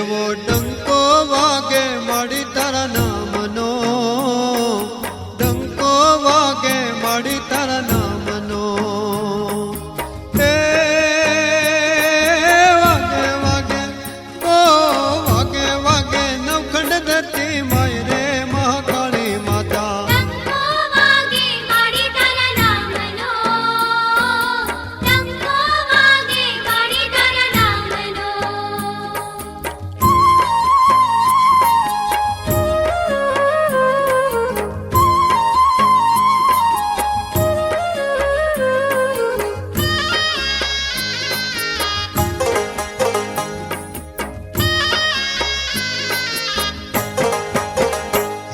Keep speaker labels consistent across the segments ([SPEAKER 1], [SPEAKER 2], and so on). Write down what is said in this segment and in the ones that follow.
[SPEAKER 1] એવો ડંકો વાગે માડી તારા નામનો, ડંકો વાગે માડી તારા નામનો. એ વાગે વાગે ઓ વાગે વાગે નવખંડ ધરતી માય રે મહાકાળી માતા.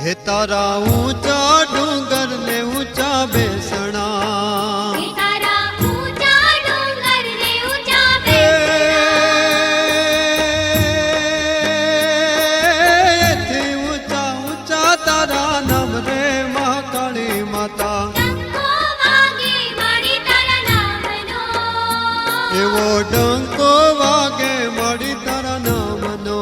[SPEAKER 1] હે તારા ઊંચા ડુંગર ને ઊંચા બેસણા, એથી ઊંચા ઊંચા તારા નામ રે મહાકાળી માતા. એવો ડંકો વાગે માડી તારા નામનો.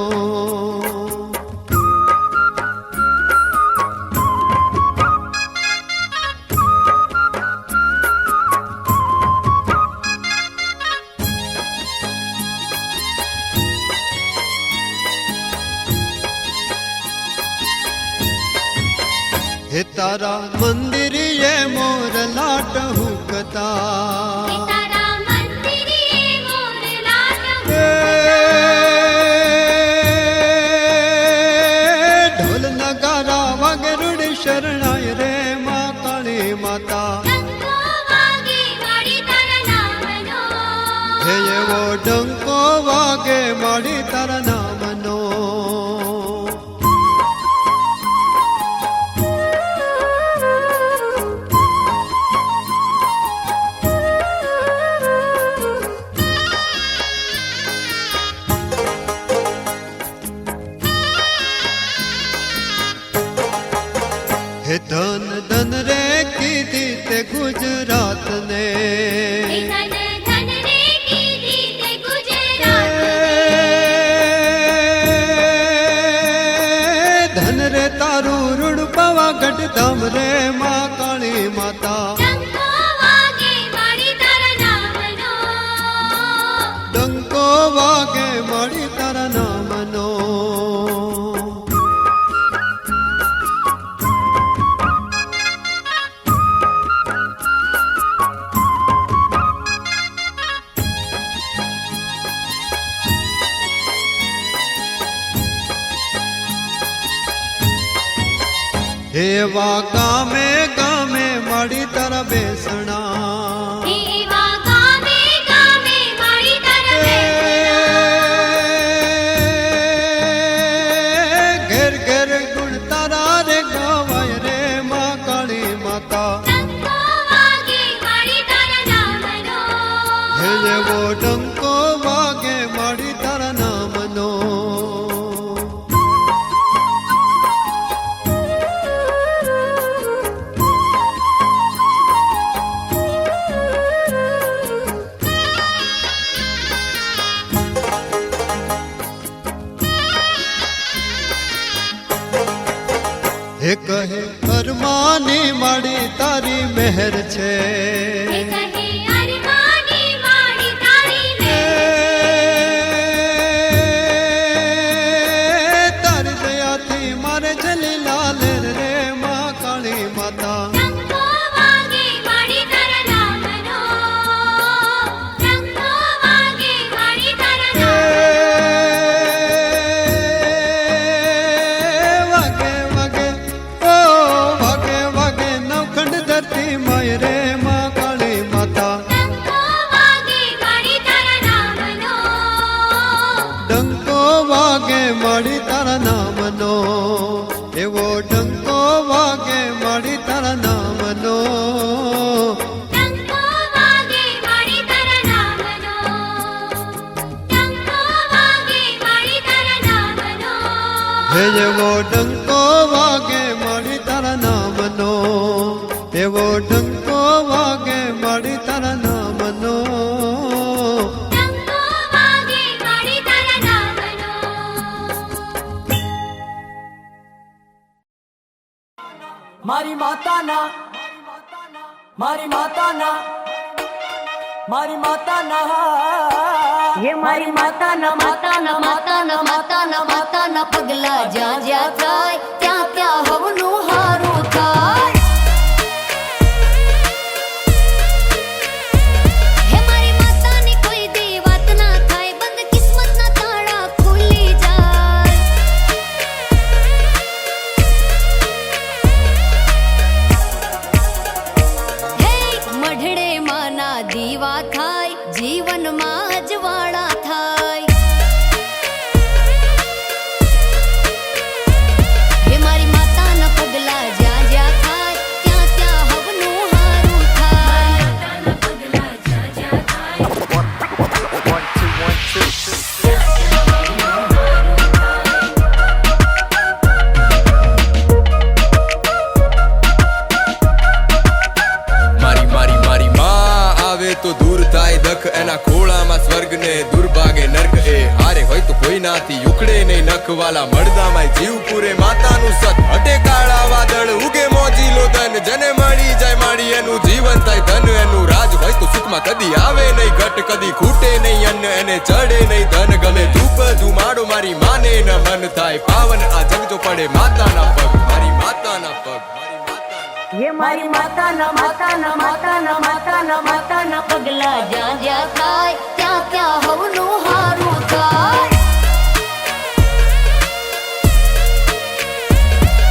[SPEAKER 1] હે તારા મંદિરીએ મોર લાટ હુકતા, ઢોલ નગારા વાગે રૂડી શરણાય રે માં કાળી માતા. હે એવો ડંકો વાગે માડી તારા નામનો. હે ધન ધન રે કીધી તે ગુજરાત ને, ધન રે તારું રૂડ પાવાગઢ ધામ રે માં કાળી માતા. ડંકો વાગે માડી તારા નામનો. એવા ગામે ગામે માડી તારા બેસણા, ઘેર ઘેર ગુણ તારા રે ગાવાય રે માં કાળી માતા. હે એવો ડંકો વાગે માડી તારા નામનો. હે કહે અરમાની માડી તારી મહેર છે, તારી દયાથી મારે જલી લાલ રે માં કાળી માતા. માય રે માં કાળી માતા. ડંકો વાગે માડી તારા નામનો. એવો ડંકો વાગે માડી તારા નામનો. હે એવો ડંકો વાગે માડી તારા નામનો. એવો ડંકો વાગે માડી તારા નામનો.
[SPEAKER 2] મારી માતાના મારી માતાના મારી માતાના
[SPEAKER 3] ये मारी माताना माताना माताना माताना माताना पगला ज्યાં જ્યાં થાય ત્યાં ત્યાં હવનું હારું થાય હે મારી માતાની કોઈ દી વાત ના થાય બંધ કિસ્મતના તાળા ખુલી જાય હે મઢડે માના દીવા થાય જીવનમાં અજવાળા થાય હે મારી માતાના પગલા જ્યાં જ્યાં થાય ત્યાં ત્યાં હવનું હારું થાય પગલા જ્યાં જ્યાં થાય
[SPEAKER 4] મારી માં આવે તો દૂર થાય દખ એના ખોળામાં સ્વર્ગ ને દુર્ભાગે નર્ક એ હારે હોય તો કોઈ નાથી ઉકળે નહીં નખવાલા મળદામાં જીવ પૂરે માતાનું સત હટે કાળા વાદળ ઉગે મોજીલો ધન જને મળી જાય માડી એનું જીવન થાય ધન એનું રાજ હોય તો સુખમાં કદી આવે નહીં ઘટ કદી ખૂટે નહીં અન્ન એને ચડે નહીં ધન ગમે ધૂપ ધુમાડો મારી માને ન મન થાય પાવન આ જગ જો પડે માતાના પગ મારી માતાના પગ
[SPEAKER 3] ये मारी माताना माताना माताना माताना माताना पगला ज्યાં જ્યાં થાય ત્યાં ત્યાં હવનું હારું થાય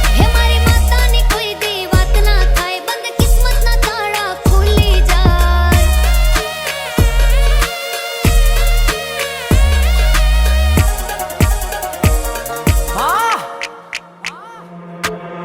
[SPEAKER 3] હે મારી માતાની કોઈ દી વાત ના થાય બંધ કિસ્મતના તાળા ખુલી જાય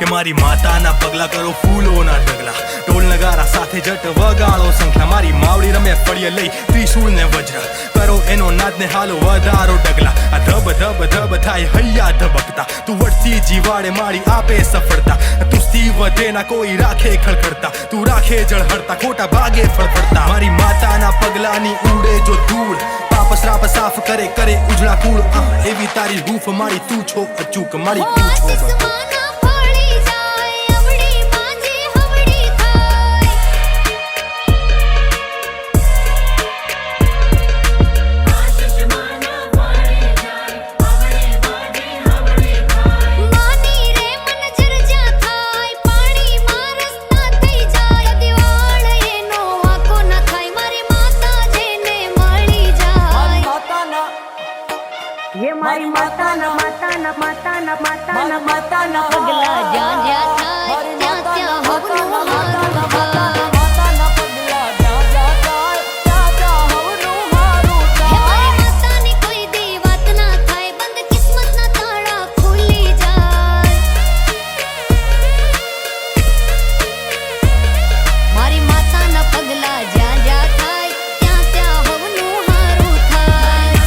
[SPEAKER 5] કે મારી માતાના પગલા કરો ફૂલોના ઢગલા ઢોલ નગારા સાથે જટ વગાડો સંખ્યા મારી માવડી રમે ફળીએ લઈ ત્રિશૂળ ને વજ્ર કરો એનો નાદ ને હાલો વધારો ડગલા આ ધબ ધબ ધબ થાય હૈયા ધબકતા તું વળતી જીવાડે મારી આપે સફળતા તું સ્તી વધે ના કોઈ રાખે ખળખળતા તું રાખે જળહળતા ખોટા ભાગે ફળફળતા મારી માતાના પગલાની ઉડે જો ધૂળ પાપ શ્રાપ સાફ કરે કરે ઉજળા કુળ એવી તારી હૂફ મારી તું છો અચૂક મારી તું છો
[SPEAKER 3] આસમાના ફળી જાય અવળી માંજી હવળી થાય આસમાના ફળી જાય અવળી માંજી હવળી થાય માની રે મન જરજા થાય પાણીમાં રસ્તા થઈ જાય દિવાળ એનો આંખો ના થાય મારી માતા જેને મળી જાય
[SPEAKER 2] માતાના
[SPEAKER 3] ये मारी माताना माताना माताना माताना माताना पगला ज्યાં જ્યાં થાય ત્યાં ત્યાં હવનું હારું થાય
[SPEAKER 2] માતાના પગલા જ્યાં જ્યાં થાય ત્યાં ત્યાં હવનું હારું
[SPEAKER 3] હે
[SPEAKER 2] થાય
[SPEAKER 3] મારી માતાની કોઈ દી વાત ના થાય બંધ કિસ્મતના તાળા ખુલી જાય મારી માતાના પગલા જ્યાં જ્યાં થાય ત્યાં ત્યાં હવનું હારું થાય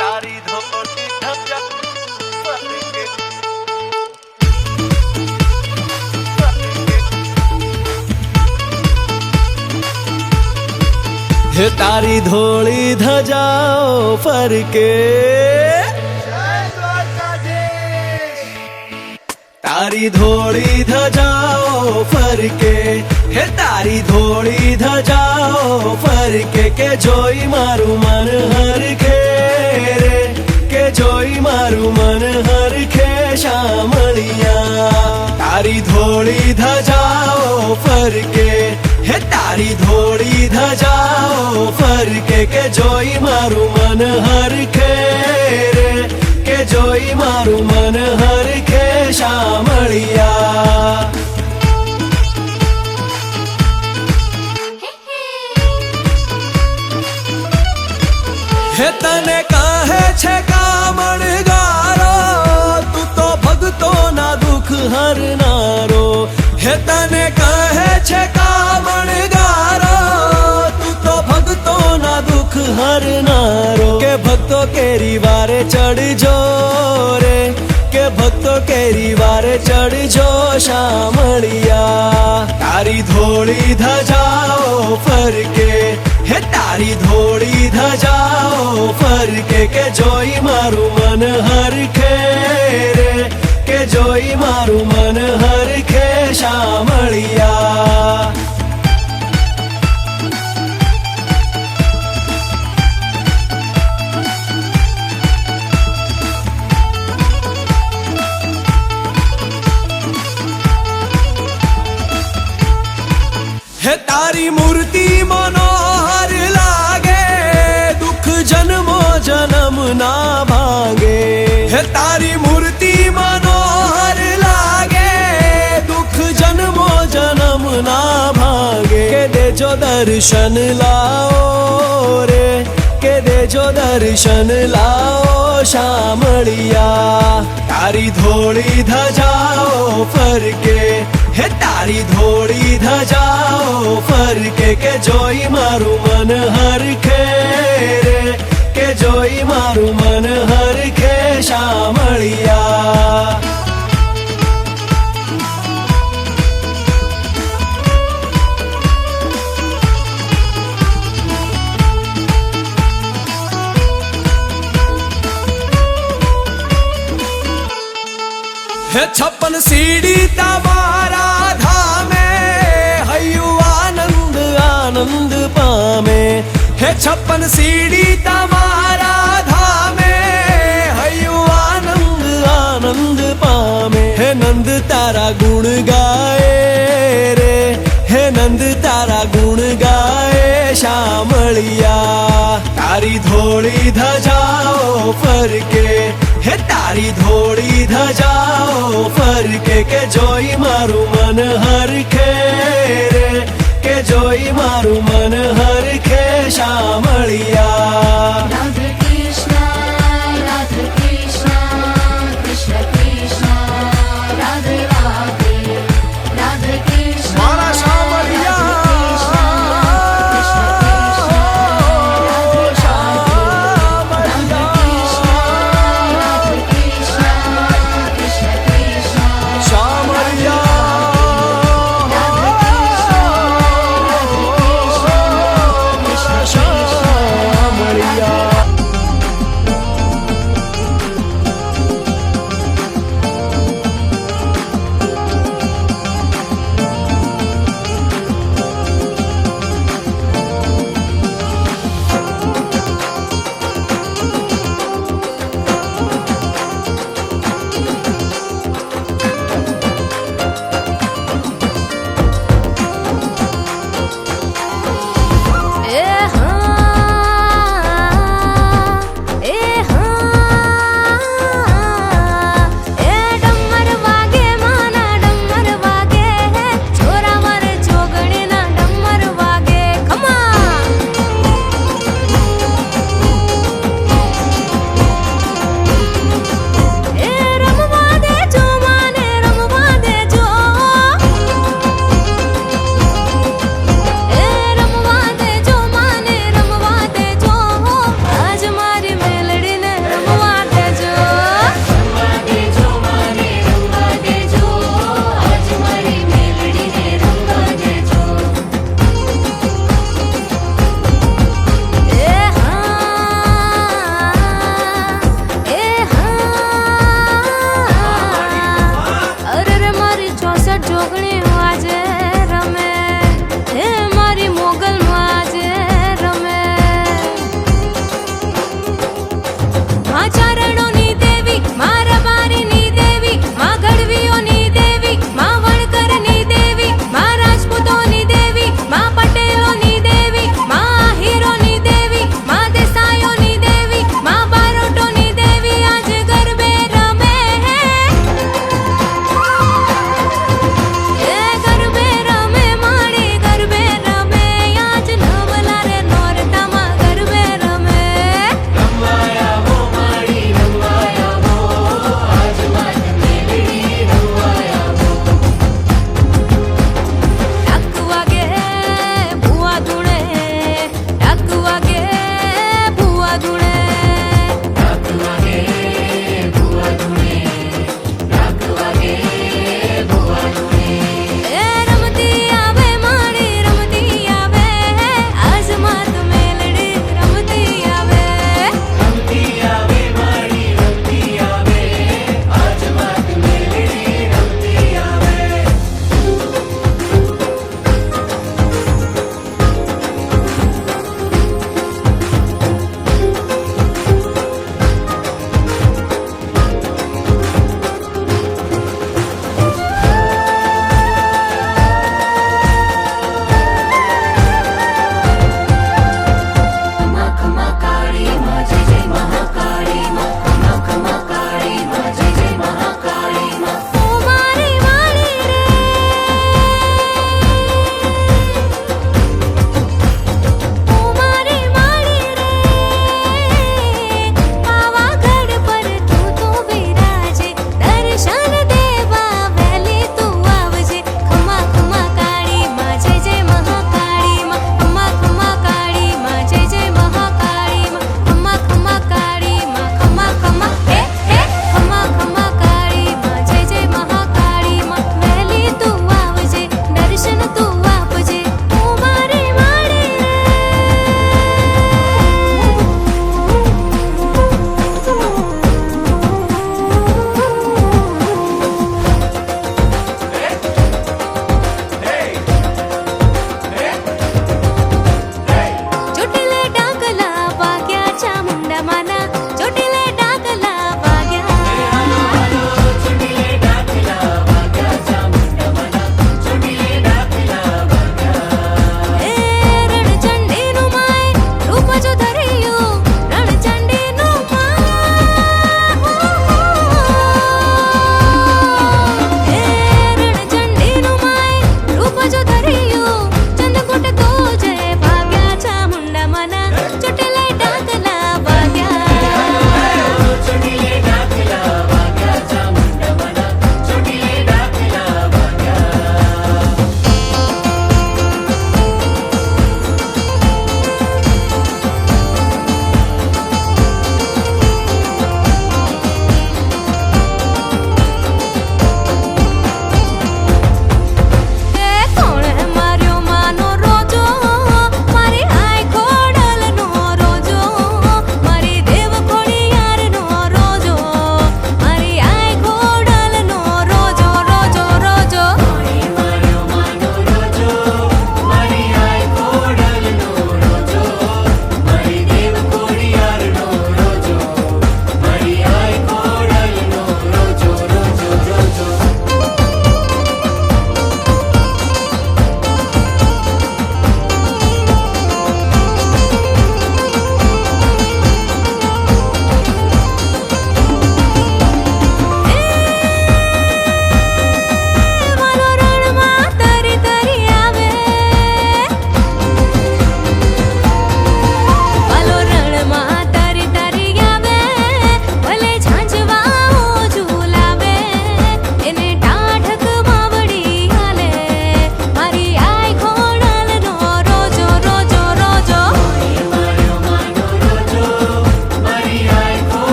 [SPEAKER 5] તારી ધોતી ધજા ફરકે
[SPEAKER 6] હે તારી ધોળી ધજાઓ ફરકે તારી ધોળી ધજાઓ ફરકે હે તારી ધોળી ધજાઓ ફરકે કે જોઈ મારું મન હરખે રે કે જોઈ મારું મન હરખે શામળિયા તારી ધોળી ધજાઓ ફરકે હે તારી ધોળી ધજાઓ ફરકે કે જોઈ મારું મન હરખે રે કે જોઈ મારું મન હરખે શામળિયા હે તને કહે છે કામણગારો તું તો ભક્તોના દુઃખ હરનારો હે તને કહે છે કામણગારો તું તો ભક્તોના દુઃખ હરનારો કે ભક્તો કેરી વારે ચડજો રે કે તો કેરી વારે ચડજો શામળિયા તારી ધોળી ધજાઓ ફરકે હે તારી ધોળી ધજાઓ ફરકે કે જોઈ મારું મન હરખે રે કે જોઈ મારું મન હરખે શામળિયા હે તારી મૂર્તિ મનોહર લાગે દુઃખ જન્મો જન્મ ના ભાંગે હે તારી મૂર્તિ મનોહર લાગે દુઃખ જન્મો જન્મ ના ભાંગે કે દેજો દર્શન લાઓ રે કે દેજો દર્શન લાઓ શામળિયા તારી ધોળી ધજાઓ ફરકે હે તારી ધોળી ધજાઓ ફરકે કે જોઈ મારું મન હરખે રે કે જોઈ મારું મન હરખે શામળિયા હે છપ્પન સીડી તમારા ધામે હૈયું આનંદ આનંદ પામે હે છપ્પન સીડી તમારા ધામે હૈયું આનંદ આનંદ પામે હે નંદ તારા ગુણ ગાય રે હે નંદ તારા ગુણ ગાય શામળિયા તારી ધોળી ધજાઓ ફરકે હે તારી ધોળી ધજાઓ ફરકે કે જોઈ મારું મન હરખે રે કે જોઈ મારું મન હરખે શામળિયા
[SPEAKER 3] રાધે કૃષ્ણ કૃષ્ણ કૃષ્ણ રાધે રાધે રાધે કૃષ્ણ
[SPEAKER 6] મારા શામળિયા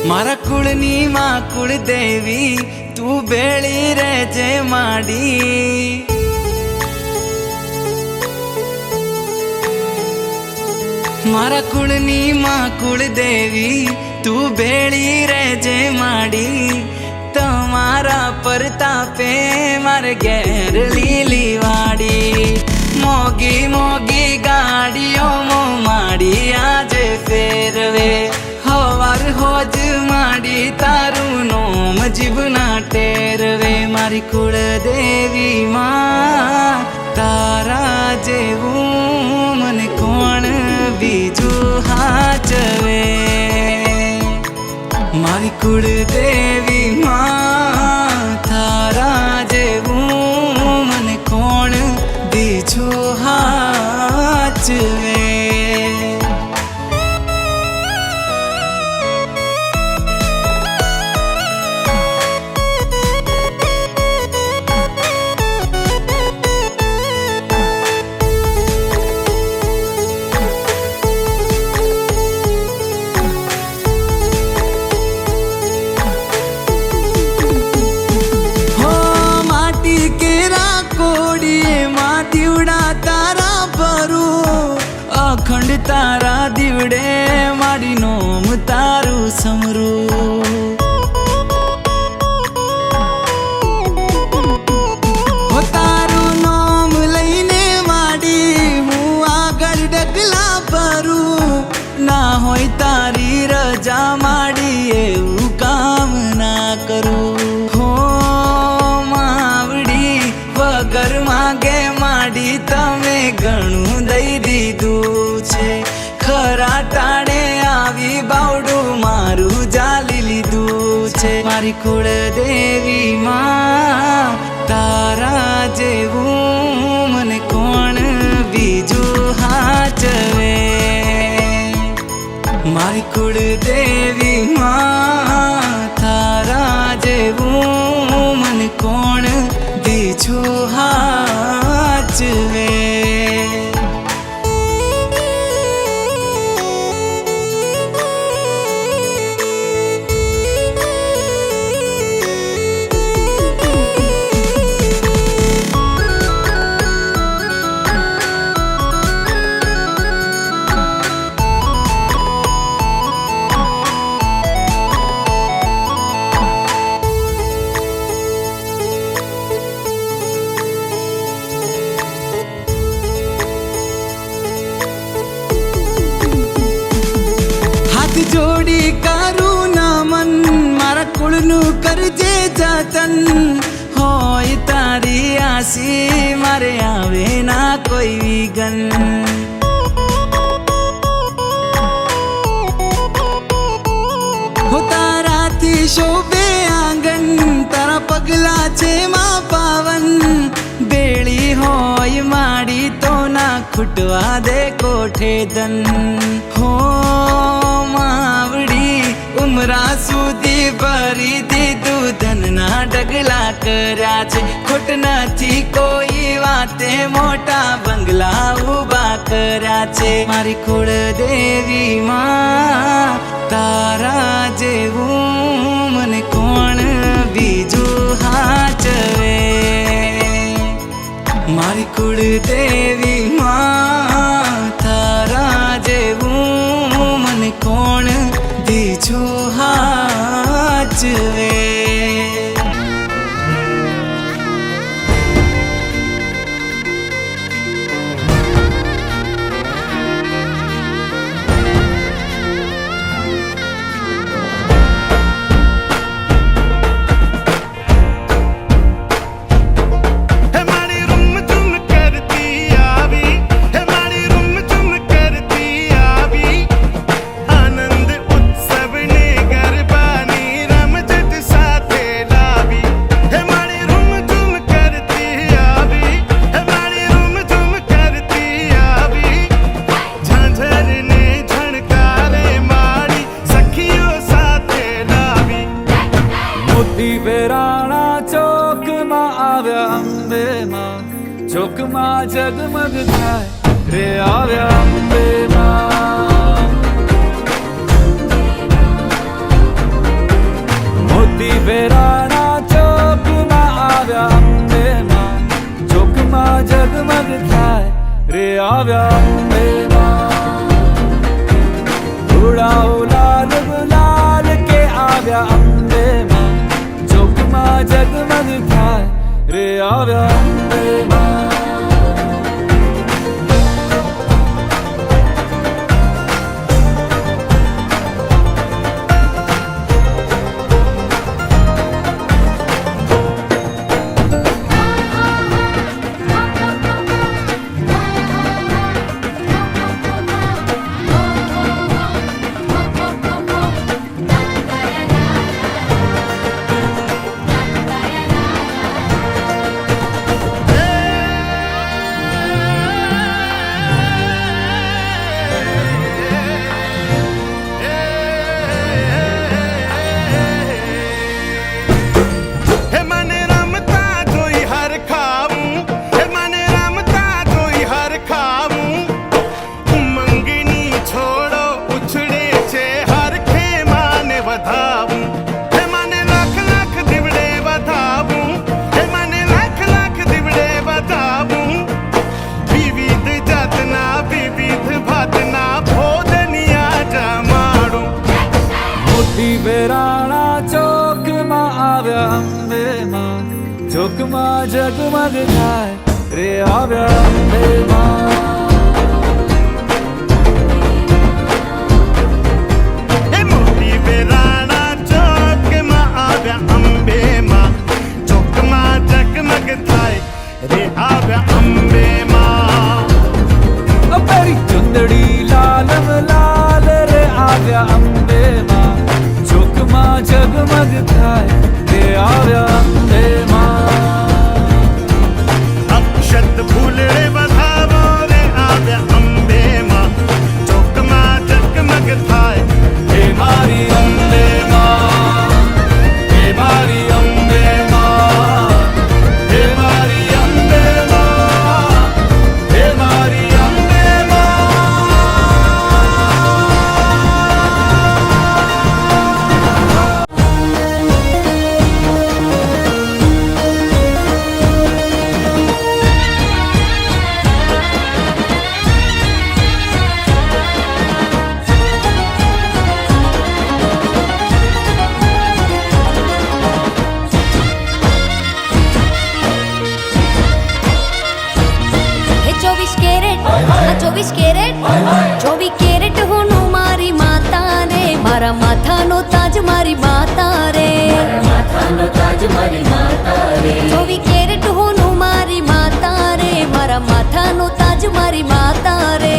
[SPEAKER 7] મારા કુળની માં કુળદેવી તું બેળી રહેજે માડી મારા કુળની માં કુળદેવી તું બેળી રહેજે માડી તમારા પરતાપે મારે ઘેર લીલી વાડી મોગી મોગી ગાડીઓ માડી આજે ફેરવે હવાર હોજ માડી તારું નોમ જીવના ટેરવે મારી કુળદેવી માં તારા જેવું મને કોણ બીજું હાચવે મારી કુળદેવી માં તારા જેવું મને કોણ બીજું હાચવે અખંડ તારા દીવડે મારી નોમ તારું સમરું હો તારું નોમ લઈને માડી હું આગળ ડગલા ભરું ના હોય તારી રજા માડી એવું કામ ના કરું હો માવડી વગર માગે માડી તમે ઘણું દઈ દીધું છે ખરા ટાણે આવી બાવડું મારું જાલી લીધું છે મારી કુળદેવી માં તારા જેવું મને કોણ બીજું હાચવે મારી કુળદેવી માં તારા જેવું મને કોણ બીજું હાચવે જોડી કરું નમન મારા કુળનું કરજે જતન હોય તારી આસી મારે આવે ના કોઈ વિઘન હો તારાથી શોભે આંગણ તારા પગલા છે માં પાવન બેળી હોય માડી તો ના ખૂટવા દે કોઠે ધન હો માવડી ઉમરા સુધી ભરી દીધું ધનના ડગલા કર્યા છે ખોટ નથી કોઈ વાતે મોટા બંગલા ઉભા કર્યા છે મારી કુળદેવી માં તારા જેવું મને કોણ બીજું હાચવે મારી કુળદેવી માં તારા જેવું મને કોણ બીજું હાચવે ચોકમાં જગમગ થાય રે આવ્યા અંબે માં આવ્યા અંબે માં ઉડાઓ લાલ ગુલાલ કે આવ્યા અંબે માં ચોકમાં જગમગ થાય રે આવ્યા અંબે માં વેરાણા ચોકમાં આવ્યા અંબે માં ચોકમાં જગમગ થાય રે આવ્યા અંબે માં
[SPEAKER 8] મોટી વેરાણા ચોકમાં આવ્યા અંબે માં ચોકમાં જગમગ થાય રે આવ્યા અંબે માં
[SPEAKER 7] પેરી ચુંદડી લાલ લાલ રે આવ્યા અંબે માં ચોકમાં જગમગ થાય રે આવ્યા અંબે માં
[SPEAKER 8] અક્ષત ફૂલ રે વધાવો રે આવ્યા અંબે માં ચોકમાં જગમગ થાય
[SPEAKER 7] હે મારી અંબે માં હે મારી અંબે માં હે મારી અંબે માં હે મારી અંબે માં
[SPEAKER 3] હે 24 કેરેટ આ 24 કેરેટ 24 કેરેટ હોનું મારી માતા રે મારા માથાનો તાજ મારી માતા રે 24 કેરેટ હોનું મારી માતા રે મારા માથાનો તાજ મારી માતા રે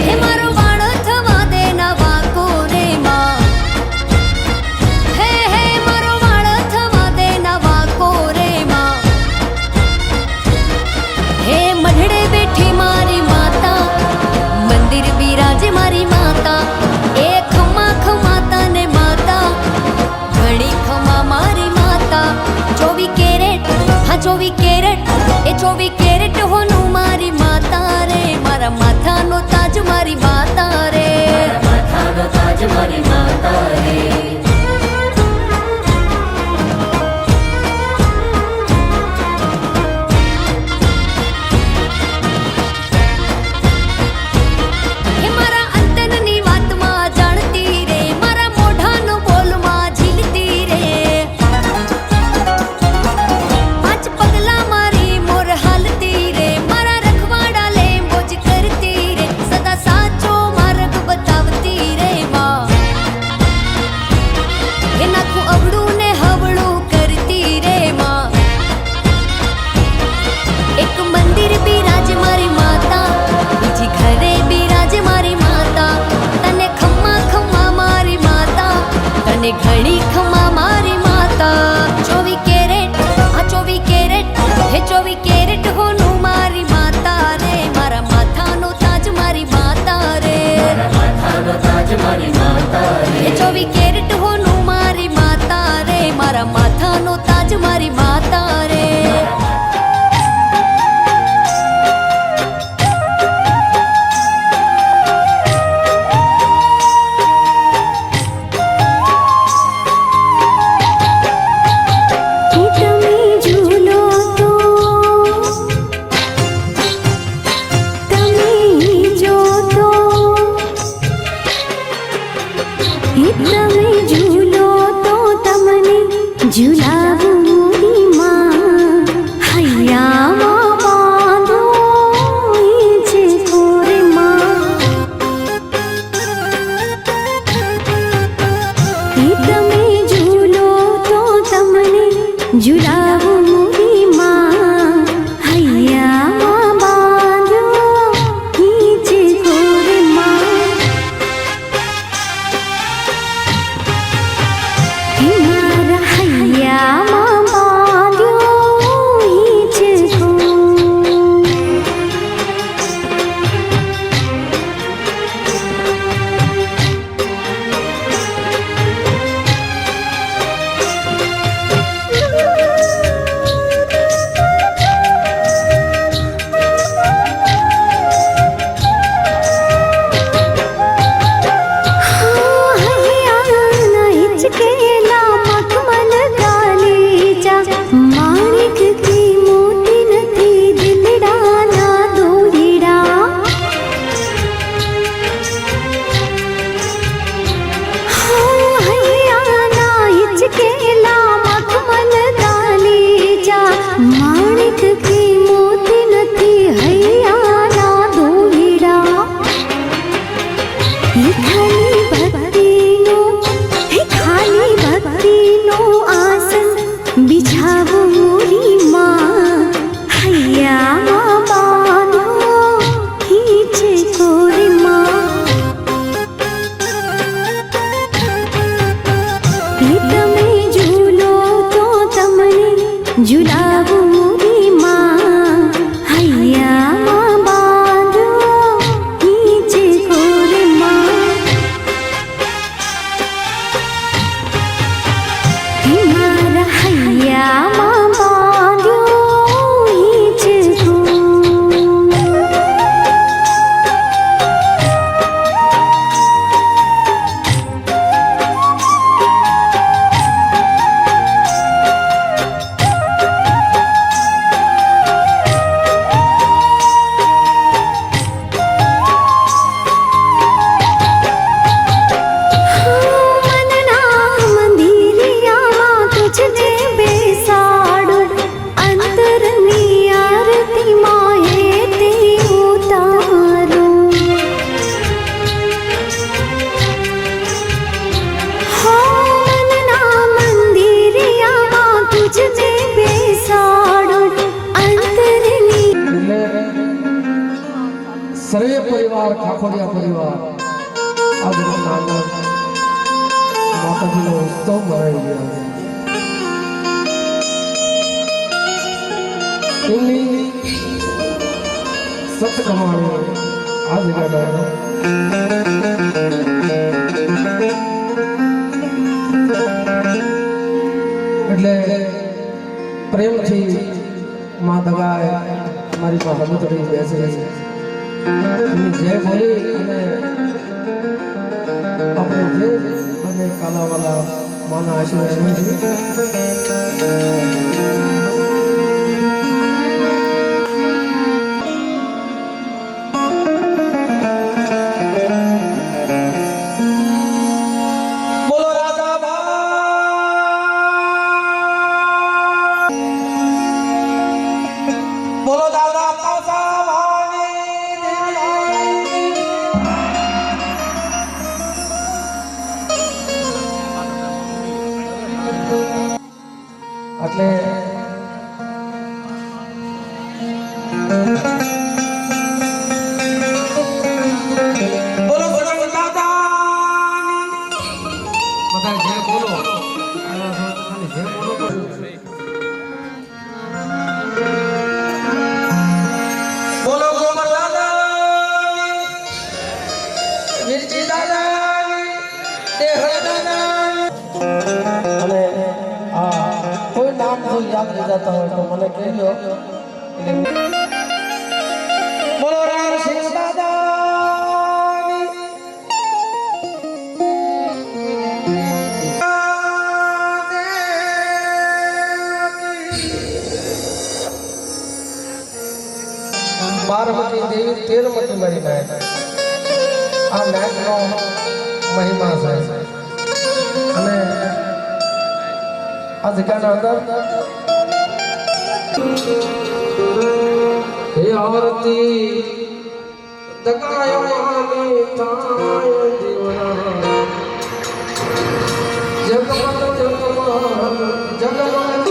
[SPEAKER 3] હે મારો વાળો થવા દે ના વાકો રે માં હે હે મારો વાળો થવા દે ના વાકો રે માં હે મઢડે બેઠી મારી માતા મંદિર બિરાજે મારી માતા એ ખમા ખમાતા ને માતા ઘણી ખમા મારી માતા 24 કેરેટ હા 24 કેરેટ એ 24 કેરેટ હોનું મારી માતા રે મારા માથાનો તાજ મારી માતા રે હે મારા અંતરની વાતમાં જાણતી રે મારા મોઢાનો બોલમાં ઝીલતી રે પાંચ પગલા મારી મોર હાલતી રે મારા રખવાડા લે મોજ કરતી રે સદા સાચો માર્ગ બતાવતી રે માં હે નાખું અવળું ને હવળું કરતી રે માં એક મંદિર બિરાજે મારી માતા બીજી ઘરે બિરાજે મારી માતા તને ખમ્મા ખમ્મા મારી માતા તને ઘણી ખમ્મા મારી માતા 24 કેરેટ આ 24 કેરેટ હે 24 કેરેટ હોનું મારી માતા રે મારા માથાનો તાજ મારી માતા રે હે 24 કેરેટ હોનું મારી માતા રે મારા માથાનો તાજ મારી માતા રે તમે ઝૂલો તો તમને ઝૂલાવું મોરી માં હૈયામાં બાંધો ઈ છે કોરે માં તમે ઝૂલો તો તમને ઝૂલાવું મોરી માં હૈયામાં બાંધો ઈ છે કોરે માં મારા હૈયામાં બાંધ્યો ઈ છે હૈયાના હિચકેલા મખમલ ગાલીચા માણિક કી મોતી નથી દિલડાના દોરડા હૈયાના હિચકેલા મખમલ ગાલીચા માણિક કી મોતી નથી હૈયાના દોરડા ખાલી ભક્તિનો આસન બિછાવો મોરી માં હૈયામાં બાંધો ઈ છે કોરે માં તમે ઝૂલો તો તમને ઝૂલાવો મોરી માં હૈયામાં બાંધો ઈ છે કોરે માં મારા હૈયામાં બાંધ્યો ઈ છે મનના મંદિરિયામાં તુજને બેસાડું અંતરની આરતીમાં તે ઉતારું મનના મંદિરિયામાં તુજને બેસાડું અંતરની
[SPEAKER 9] સર્વે પરિવાર ખાખોડિયા પરિવાર આજે નાના માતાજીનો ઉત્સવ મનાવી રહ્યા છે એમની સત કમાણી આ જગ્યા એટલે પ્રેમથી મા દગાએ મારી પાસે હમતડી બેસે છે એમની જય બોલી અને આપણે જે અને કાલાવાલા માના આશીર્વાદ છે એટલે બોલો બધા જે બોલો ખાલી જે બોલો બોલો ગોબર દાદા મિર્ચી દાદા દેહ દાદા અને કોઈ નામ જો યાદ રહી જતા હોય તો મને કહેજો બોલો રામ સિંહ દાદા પાર્વતી દેવી 13મતી મારી નાય આ નાયકનો મહિમા છે આ જગ્યાના અંદર હે આરતી દગાયો માની થાય જીવના જગમગ જગમગ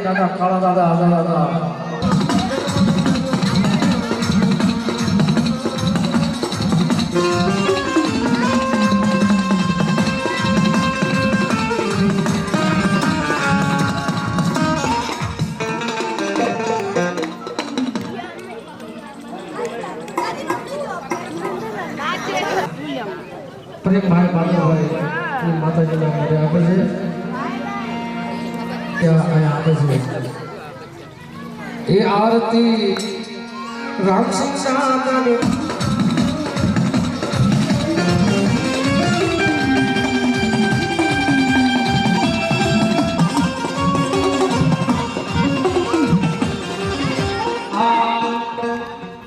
[SPEAKER 9] દાદા કાળા દાદા આજા દાદા પ્રેમ ભાઈ ભાઈ એ માતાજીને ઘરે આપે છે ત્યાં અહીંયા આપે છે એ આરતી રામસિંહ શાહ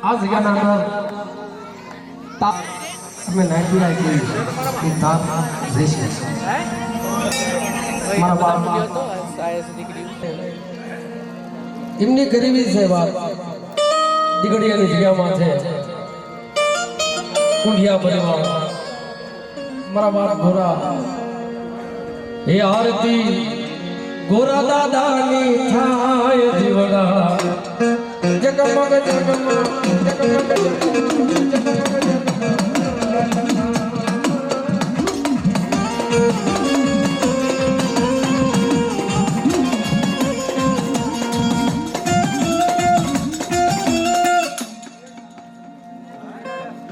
[SPEAKER 9] આ જગ્યાના અંદર અમે નાખી રાખી એ તાપ રહેશે મારા બાપ એમની ગરીબી છે વાત દીકડીયાની જગ્યામાં છે કુંડિયા પરિવાર મારા બાપ ગોરા એ આરતી ગોરા દાદાની થાય જીવડા જગમગ જગમગ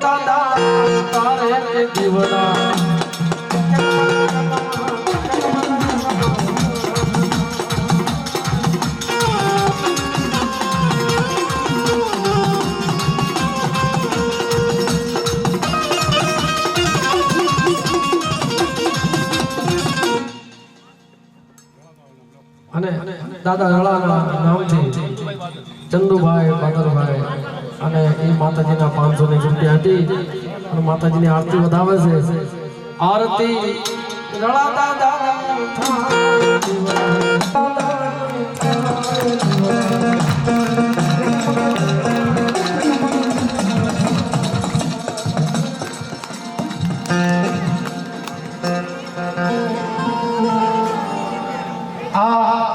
[SPEAKER 9] દાદા તારે જીવડા અને દાદા રળાના નામથી ચંદુભાઈ બાદરભાઈ અને એ માતાજીના 500 ની રૂપિયા હતી અને માતાજીની આરતી વધાવે છે આરતી રળા દાદા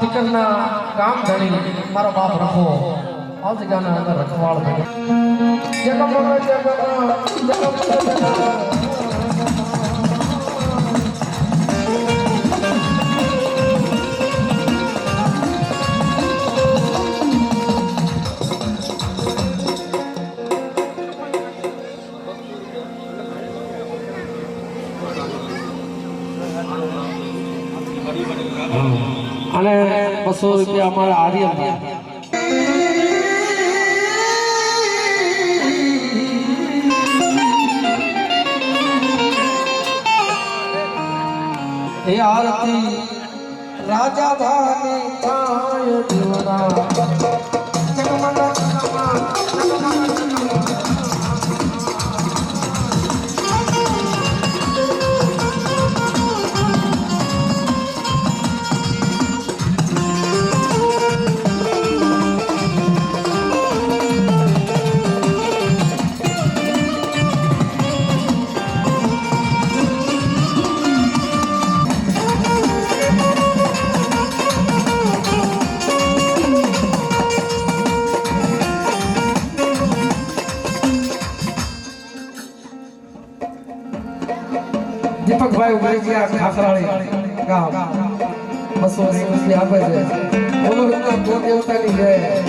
[SPEAKER 9] દીકરના કામ ધણી મારો બાપ રખો આ જગ્યાના અંદર રખવાળ અને 200 રૂપિયા અમારા આર્યન એ આરતી રાજા ધાની થાય જીવના દીપકભાઈ ઉગરેજીયા ખાખરાળી ગામ 200 રૂપિયા આપે છે બોલો દેવતાની જય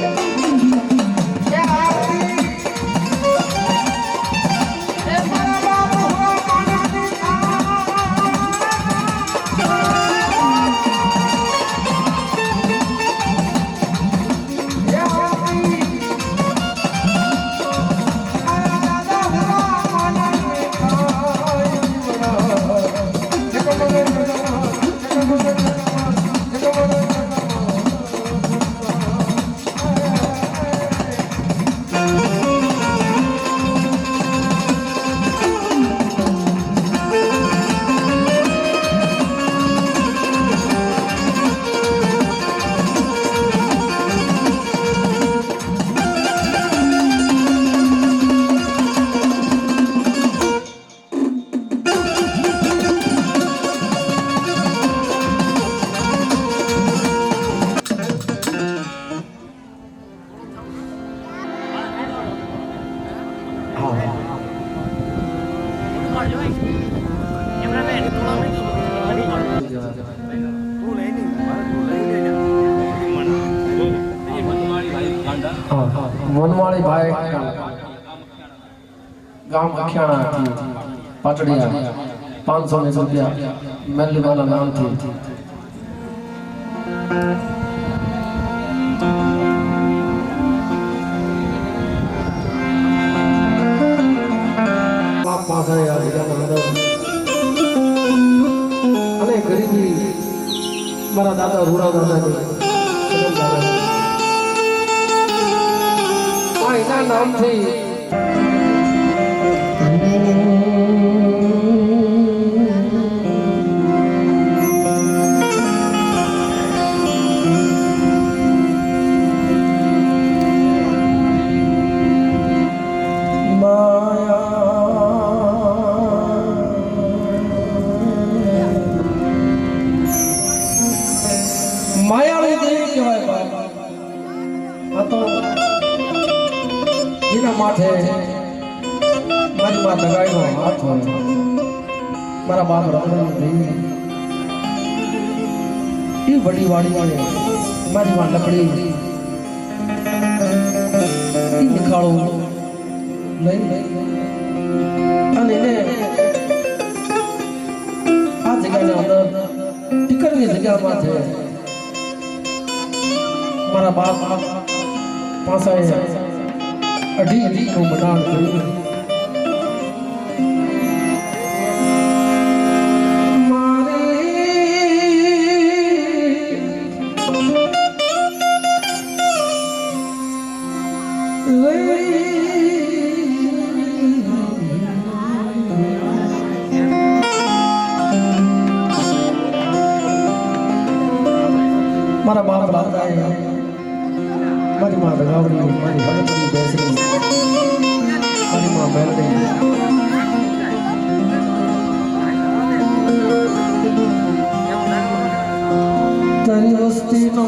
[SPEAKER 9] વનવાળી ભાઈ ગામ અખિયાણા પાટડિયા ₹500 मेलने वाला नाम थी। बाप पास है यार अरे गरीबी मारा दादा रूड़ा दादा आईना नाम थी। मायाळी देवी कहेवाय बाप तो जिना माथे मारी मां लगाईनो हाथ होय मारा बाप रमण देवी ई बड़ी वाड़ी है मारी मां लकड़ी ई निकालो नहीं અને ને આ જગ્યાના અંદર ટીકરની જગ્યામાં છે મારા બાપ પાસે 2.5 નું મકાન કર્યું। મારા બાપ લાગતા મારી માँ लगावड़ी मारी भगतरी बेसरी मारी माँ बैलड़ी तेरी वस्ती नो